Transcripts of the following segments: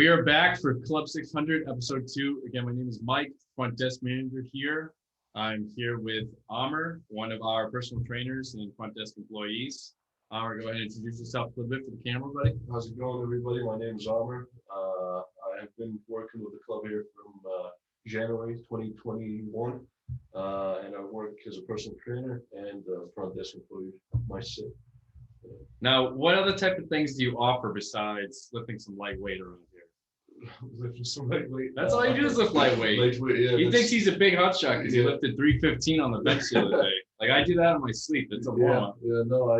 We are back for Club 600, episode 2. Again, my name is Mike, front desk manager here. I'm here with Amr, one of our personal trainers and front desk employees. Amr, go ahead and introduce yourself a little bit for the camera, buddy. How's it going, everybody? My name is Amr. I have been working with the club here from January 2021, and I work as a personal trainer and front desk employee myself. Now, what other type of things do you offer besides lifting some lightweight around here? Lifting some lightweight. That's all you do is lift lightweight. Yeah, He thinks he's a big hotshot because he lifted 315 on the bench the other day. Like, I do that in my sleep. It's a warm-up. No,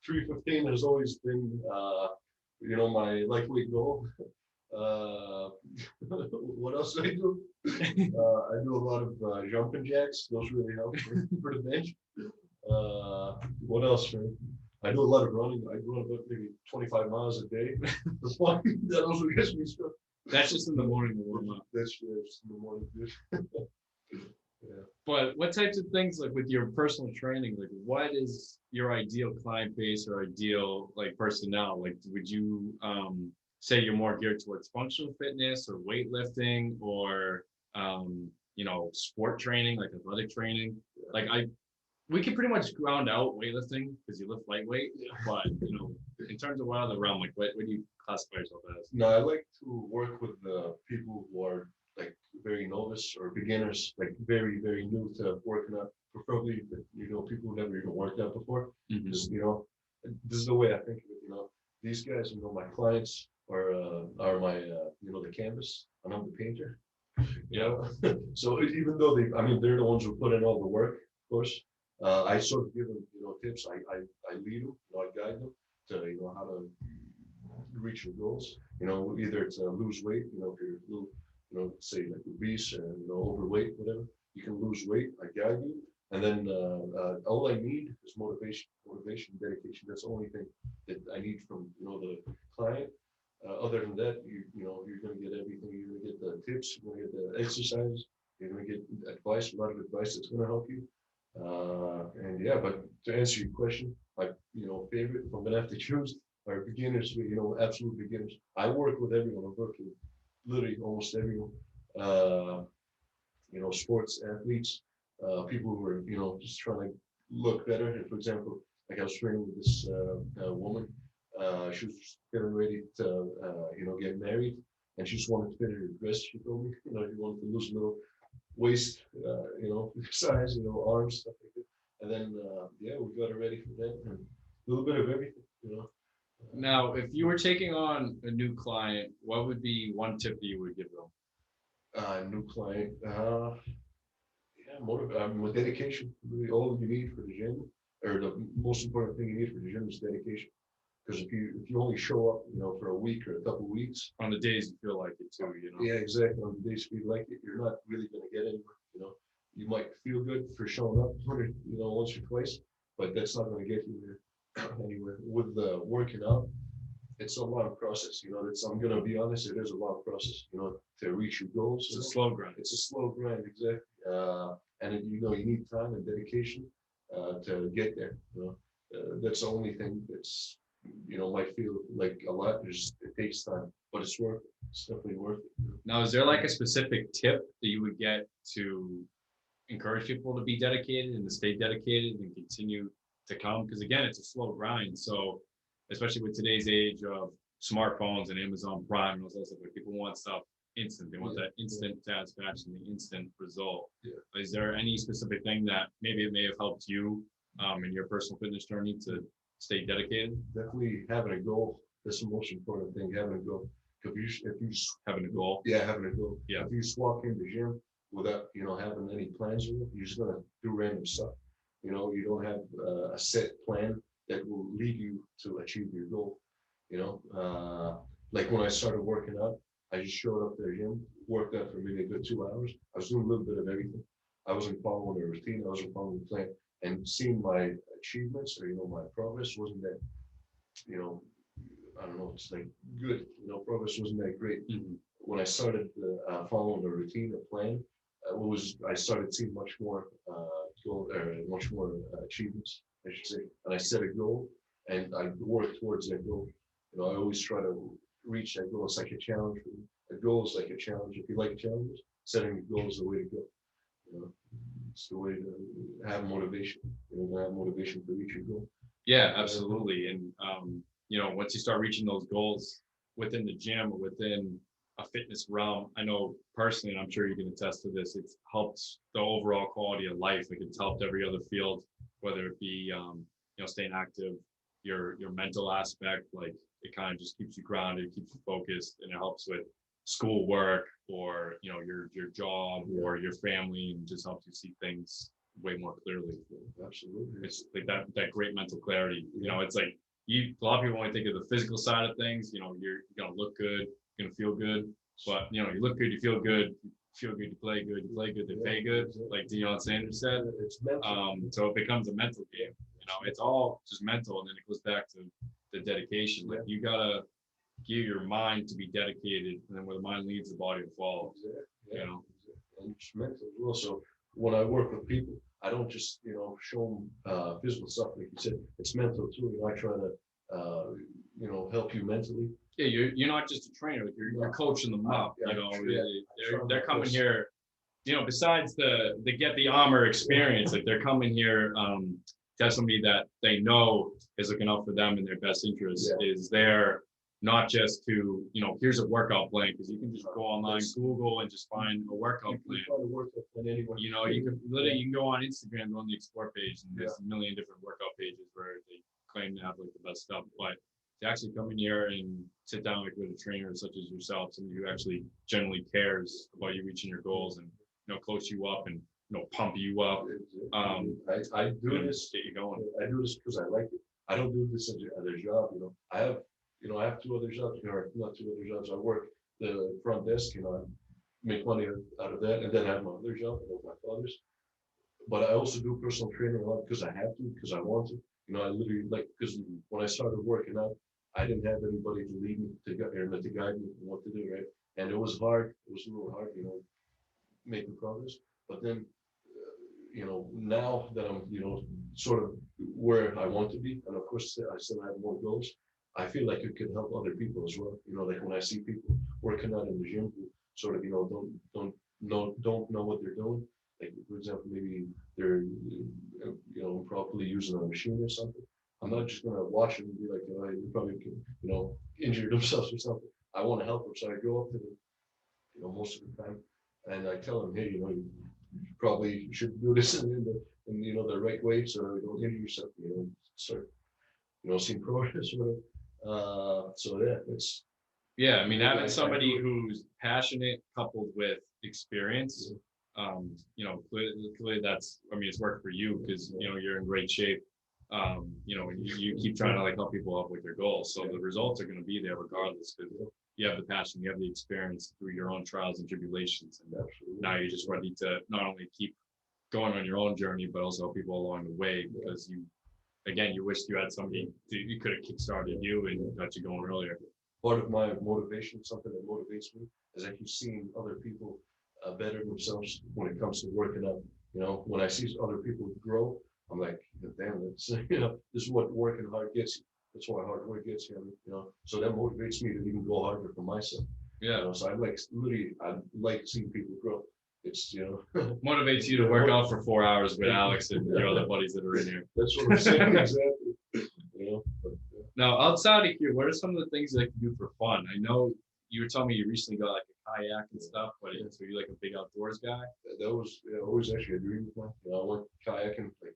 315 has always been, my lightweight goal. What else do I do? I do a lot of jumping jacks. Those really help for the bench. What else, man? I do a lot of running. I run about maybe 25 miles a day. That also gets me stuff. That's just in the morning to warm up. That's just in the morning. Yeah. But what types of things, like with your personal training, like what is your ideal client base or ideal like personnel? Like, would you say you're more geared towards functional fitness or weightlifting or sport training, like athletic training? Like we can pretty much ground out weightlifting because you lift lightweight, but in terms of what other realm, like what do you classify yourself as? No, I like to work with people who are like very novice or beginners, like very, very new to working out, preferably people who never even worked out before. Mm-hmm. Just, this is the way I think of it. These guys, my clients are my the canvas, and I'm the painter. So even though they're the ones who put in all the work, of course. I sort of give them, tips. I lead them, I guide them to, how to reach your goals. Either to lose weight, if you're a little, say like obese and overweight, whatever, you can lose weight. I guide you, and then all I need is motivation, dedication. That's the only thing that I need from the client. Other than that, you're going to get everything. You're going to get the tips. You're going to get the exercises. You're going to get advice, a lot of advice that's going to help you. But to answer your question, my favorite, if I'm gonna have to choose, are beginners, absolute beginners. I work with everyone. I work with literally almost everyone. Sports athletes, people who are just trying to look better. And for example, like I was training with this woman. She was getting ready to get married, and she just wanted to fit in her dress. She told me, she wanted to lose a little waist, size, arms, stuff like that. And then, we got it ready for that. And a little bit of everything, Now, if you were taking on a new client, what would be one tip that you would give them? New client, with dedication. Really, all you need for the gym, or the most important thing you need for the gym is dedication. Because if you only show up, for a week or a couple of weeks, on the days you feel like it too, Yeah, exactly. On the days you feel like it, you're not really going to get anywhere. You might feel good for showing up, once or twice, but that's not going to get you there anywhere. With the working out, it's a long process. I'm going to be honest, it is a long process. To reach your goals. It's a slow grind. It's a slow grind, exactly. And you need time and dedication to get there. That's the only thing that's might feel like a lot. It takes time, but it's worth it. It's definitely worth it. Now, is there like a specific tip that you would get to encourage people to be dedicated and to stay dedicated and continue to come? Because again, it's a slow grind. So, especially with today's age of smartphones and Amazon Prime and all that stuff, where people want stuff instant. They want that instant satisfaction, the instant result. Yeah. Is there any specific thing that maybe it may have helped you in your personal fitness journey to stay dedicated? Definitely having a goal. That's the most important thing, having a goal. If you having a goal. Yeah, having a goal. Yeah. If you just walk in the gym without, having any plans, you're just gonna do random stuff. You don't have a set plan that will lead you to achieve your goal. Like when I started working out, I just showed up to the gym, worked out for maybe a good 2 hours. I was doing a little bit of everything. I wasn't following a routine. I wasn't following the plan. And seeing my achievements or my progress wasn't that, I don't know, it's like good. Progress wasn't that great. Mm-hmm. When I started following a routine, a plan, I started seeing much more much more achievements, I should say. And I set a goal, and I work towards that goal. I always try to reach that goal. It's like a challenge for me. A goal is like a challenge. If you like challenges, setting a goal is the way to go. You know, it's the way to have motivation. You know, to have motivation to reach your goal. Yeah, absolutely. And you know, once you start reaching those goals within the gym or within a fitness realm, I know personally, and I'm sure you can attest to this, it's helped the overall quality of life. Like it's helped every other field, whether it be you know, staying active, your mental aspect, like it kind of just keeps you grounded, keeps you focused, and it helps with school work or you know your job or your family, and just helps you see things way more clearly. Absolutely. It's like that great mental clarity. You know, it's like a lot of people only think of the physical side of things. You know, you're gonna look good, you're gonna feel good, but you know, you look good, you feel good, you play good, they pay good. Like Deion Sanders said. It's mental. So it becomes a mental game. You know, it's all just mental, and then it goes back to the dedication. Like you gotta give your mind to be dedicated, and then where the mind leads, the body will follow. Yeah. You know, And it's mental as well. So when I work with people, I don't just, you know, show them physical stuff, like you said. It's mental too. You know, I try to, you know, help you mentally. yeah, you're not just a trainer, like you're coaching them up. Yeah, You know, yeah. they're coming here. You know, besides the get the armor experience, like they're coming here to have somebody that they know is looking out for them in their best interest, is there not just to, you know, here's a workout plan, because you can just go online, Google, and just find a workout plan. You know, you can literally you can go on Instagram, go on the explore page, and there's a million different workout pages where they claim to have like the best stuff. But to actually come in here and sit down like with a trainer such as yourself, somebody who actually generally cares about you reaching your goals and you know, coach you up and you know, pump you up. I do this. Get you going. I do this because I like it. I don't do this as a job. You know, I have two other jobs. Or not two other jobs. I work the front desk. You know, I make money out of that, and then I have my other job with my father's. But I also do personal training a lot because I have to, because I want to. You know, I literally like, because when I started working out, I didn't have anybody to lead me to guide me on what to do, right? And it was hard. It was a little hard, you know, making progress. But then, you know, now that I'm, you know, sort of where I want to be, and of course I still have more goals, I feel like it could help other people as well. You know, like when I see people working out in the gym who sort of, you know, don't know what they're doing. Like for example, maybe they're, you know, improperly using a machine or something. I'm not just gonna watch them and be like, oh, they probably can, you know, injure themselves or something. I want to help them, so I go up to them, you know, most of the time, and I tell them, hey, you know, you probably should do this in you know, the right way, so you don't injure yourself. You know, start, you know, seeing progress or whatever. So yeah, it's Yeah, I mean, having somebody who's passionate coupled with experience, you know, clearly that's, I mean, it's worked for you because, you know, you're in great shape. You know, you keep trying to like help people up with their goals. So the results are going to be there regardless because you have the passion, you have the experience through your own trials and tribulations. And now you're just ready to not only keep going on your own journey, but also help people along the way because again, you wished you had somebody you could have kickstarted you and got you going earlier. Part of my motivation, something that motivates me, is I keep seeing other people better themselves when it comes to working out. You know, when I see other people grow, I'm like, damn, that's you know, this is what working hard gets you. That's why hard work gets you. You know, so that motivates me to even go harder for myself. Yeah. You know, so I like seeing people grow. It's, you know, motivates you to work out for 4 hours with Alex and your other buddies that are in here. That's what I'm saying. Exactly. You know. But, now, outside of here, what are some of the things that you do for fun? I know you were telling me you recently got like a kayak and stuff, but so you're like a big outdoors guy? That was always actually a dream of mine. You know, I went kayaking like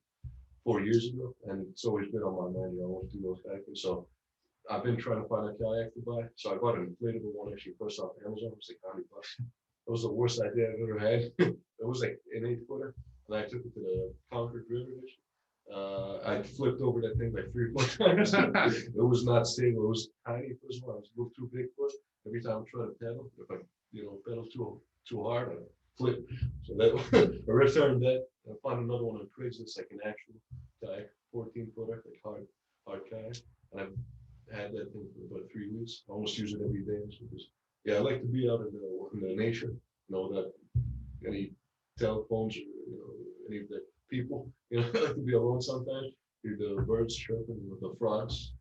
4 years ago, and it's always been on my mind. You know, I want to do kayaking. So I've been trying to find a kayak to buy. So I bought an inflatable one actually first off Amazon. It was like $100. It was the worst idea I've ever had. It was like an 8-footer, and I took it to the Concord River. I flipped over that thing like 3 or 4 times. It was not stable. It was tiny first one. It was a little too big for it. Every time I try to pedal, if I pedal too hard, I flip. So that I returned that. I found another one on Craigslist, like an actual kayak, 14-footer, like hard kayak. And I've had that thing for about 3 weeks. I almost use it every day. Because, I like to be out in the nature. Without any telephones or any of the people. I like to be alone sometimes. Hear the birds chirping with the frogs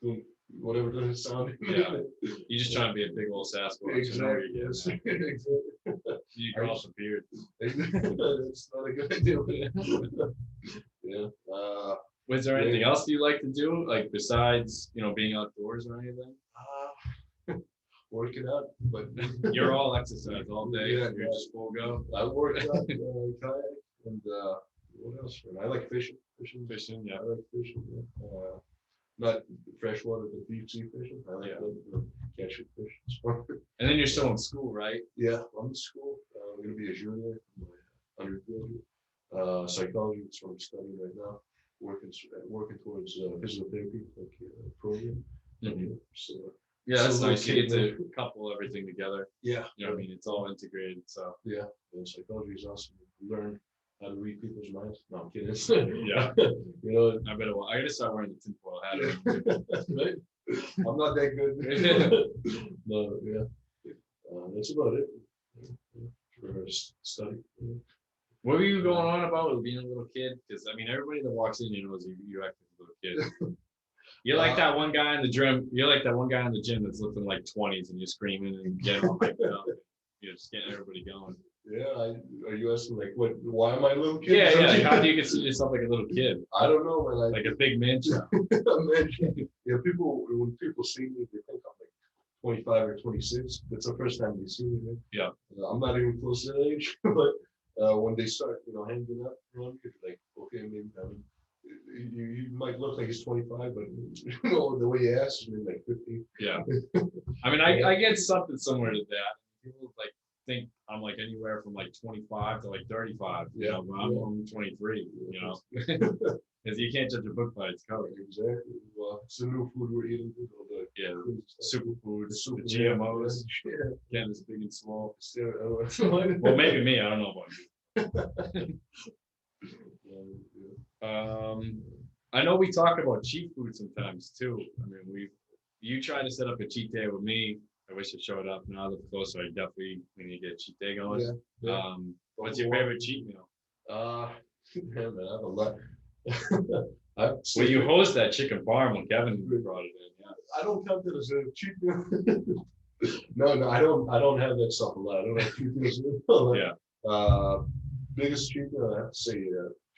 doing whatever doesn't sound. Yeah. You're just trying to be a big old Sasquatch. Exactly. You know where you're getting at. Exactly. You grow off the beard. That's not a good idea. Yeah. Was there anything else you like to do, like besides, you know, being outdoors or anything? Working out, but You're all exercise all day. Yeah, You're just full go. I work out, kayak, and what else? Man? I like fishing. Fishing, yeah. I like fishing. Yeah. Not freshwater, but deep sea fishing. I like catching fish. It's fun. And then you're still in school, right? Yeah, I'm in school. I'm gonna be a junior, in my undergraduate. Psychology is what I'm studying right now. Working towards physical therapy, like program. Mhm. So Yeah, that's So nice. You get located- to couple everything together. yeah, You know what I mean? It's all integrated. So yeah. And psychology is awesome. You learn how to read people's minds. No, I'm kidding. Yeah. You know, I better. I gotta start wearing the tinfoil hat. right? I'm not that good. No, yeah. That's about it. For study. What were you going on about with being a little kid? Because I mean, everybody that walks in, you knows you act like a little kid. You're like that one guy in the gym. You're like that one guy in the gym that's looking like 20s, and you're screaming and getting all hyped up. You're just getting everybody going. Yeah, are you asking like what? Why am I a little kid? Yeah, yeah. Like, how do you consider yourself like a little kid? I don't know, man. Like a big man child. Yeah, when people see me, they think I'm like 25 or 26. That's the first time they see me. Man. Yeah. I'm not even close to that age, but when they start, hanging up around me, like, okay, maybe you might look like he's 25, but the way you ask me, like 50. Yeah. I mean, I get something similar to that. People like think I'm like anywhere from like 25 to like 35. You know, but I'm only 23. You know, because you can't judge a book by its cover. Exactly. Well, it's the new food we're eating. Yeah, superfoods, the Yeah. GMOs. Yeah. Again, it's big and small. Well, Well, maybe me. I don't know about you. I know we talk about cheat food sometimes too. I mean, you try to set up a cheat day with me. I wish it showed up. Now I live closer. I definitely we need to get a cheat day going. Yeah. What's your favorite cheat meal? Yeah, man, I have a lot. Well, you host that chicken farm when Kevin brought it in. Yeah. I don't count that as a cheat meal. No, I don't have that stuff a lot. I don't have cheat meals. Yeah. Biggest cheat meal, I have to say,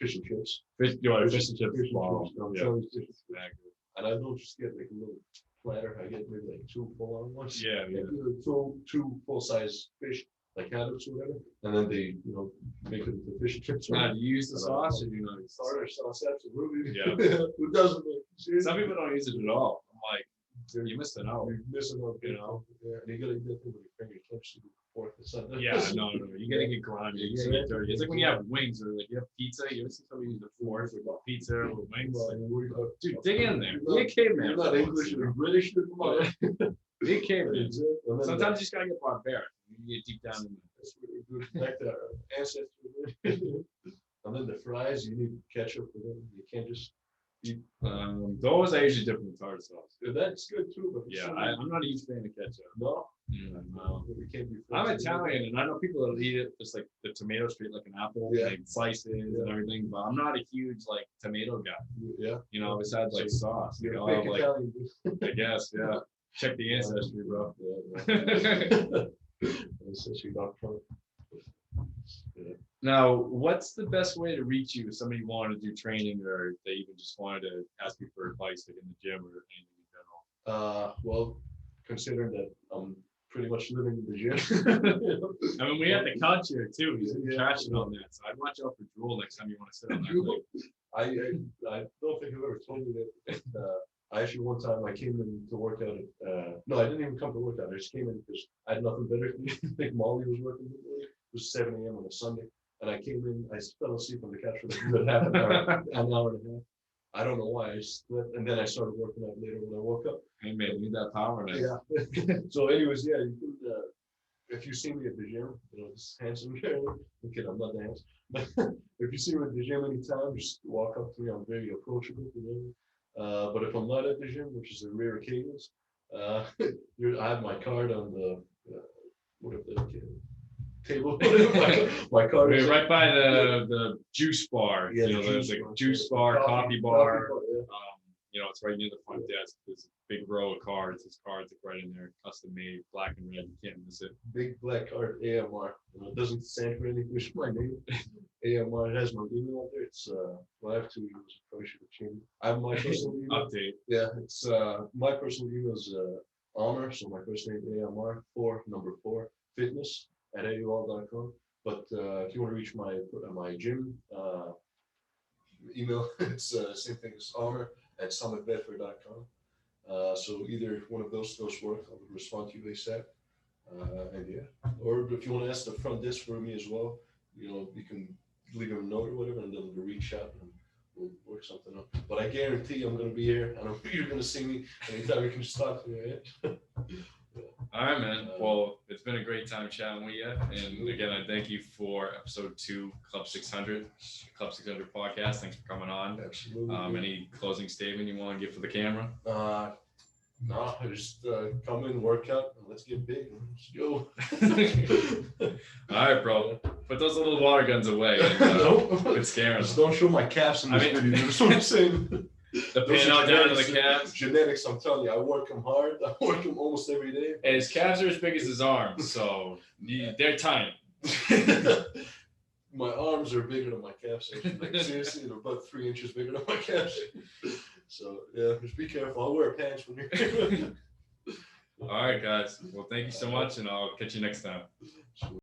fish and chips. Fish and chips. Wow. Yeah. And I don't just get like a little platter. I get maybe like 2 full-on ones. Yeah, yeah. Like two full-size fish, like haddock or whatever, and then they, make it into fish and chips. Now, do you use the sauce or do you not use the Tartar sauce, absolutely. Yeah. Who doesn't make it? Some people don't use it at all. I'm like, you're missing out. You're missing out, Yeah, and you gotta get them with your finger clips to the fork or something. Yeah, no. You gotta get grimy. You gotta get dirty. It's like when you have wings or like you have pizza. You ever see somebody use a fork with pizza with wings? Dude, dig in there. Be a caveman. You're not English, you're British. Come on. Be a caveman. And then Sometimes you just gotta get barbaric. You get deep down in there. that's what we do, back to our ancestors. And then the fries, you need ketchup for them. You can't just eat. Those I usually dip in the tartar sauce. That's good too, but Yeah, I'm not a huge fan of ketchup. no, No. we can't be. I'm friends. Italian, and I know people that eat it just like the tomato straight like an apple, Yeah. like slices and everything. But I'm not a huge like tomato guy. Yeah. You know, besides like sauce. You're Like, a fake like Italian. I guess, yeah. Check the ancestry, bro. Ancestry doctrine. Yeah. Now, what's the best way to reach you if somebody wanted to do training or if they even just wanted to ask you for advice like in the gym or anything in general? Well, considering that I'm pretty much living in the gym. I mean, we have the couch here too. He's trashing on that. So I'd watch out for drool next time you want to sit on that thing. I don't think I've ever told you that. I actually one time I came in to work out at, no, I didn't even come to work out. I just came in because I had nothing better to do. I think Molly was working with me. It was 7 a.m. on a Sunday. And I came in, I fell asleep on the couch for like a good half an hour, an hour and a half. I don't know why I slept, and then I started working out later when I woke up. Hey man, you need that power, man. Yeah. So anyways, yeah, you could, if you see me at the gym, this handsome guy, okay, I'm not that handsome, but if you see me at the gym anytime, just walk up to me. I'm very approachable, but if I'm not at the gym, which is a rare occasions, I have my card on the table. my card is Right by the juice bar. Yeah, You know, there's juice a bar. juice bar, coffee bar. yeah. it's right near the front desk. There's a big row of cards. There's cards like right in there, custom made, black and red. You can't miss it. Big black card AMR. It doesn't stand for anything. It's my name. AMR. It has my email out there. It's well, I have 2 emails. I probably should have changed it. I have my personal email. Update. Yeah, it's my personal email is Amr. So my first name AMR 4 fitness@aol.com. But if you want to reach my gym email, it's same thing as Amr@summitbedford.com. So either one of those work, I would respond to you ASAP. And yeah, or if you want to ask the front desk for me as well, you can leave them a note or whatever, and then they'll reach out and we'll work something out. But I guarantee I'm going to be here, and you're going to see me anytime you can just talk to me, right? All right, man. Well, it's been a great time chatting with you. And again, I thank you for episode 2, Club 600 podcast. Thanks for coming on. Absolutely. Any closing statement you want to give for the camera? No, I just come in, work out, and let's get big. Let's go. All right, bro. Put those little water guns away. And, it's scaring Just them. don't show my calves in this video. That's what I'm saying. The pin out down to the calves. Genetics, I'm telling you, I work them hard. I work them almost every day. And his calves are as big as his arms, so they're tiny. My arms are bigger than my calves. Like, seriously, they're about 3 inches bigger than my calves. So yeah, just be careful. I'll wear pants when you're here. All right, guys. Well, thank you so much, and I'll catch you next time.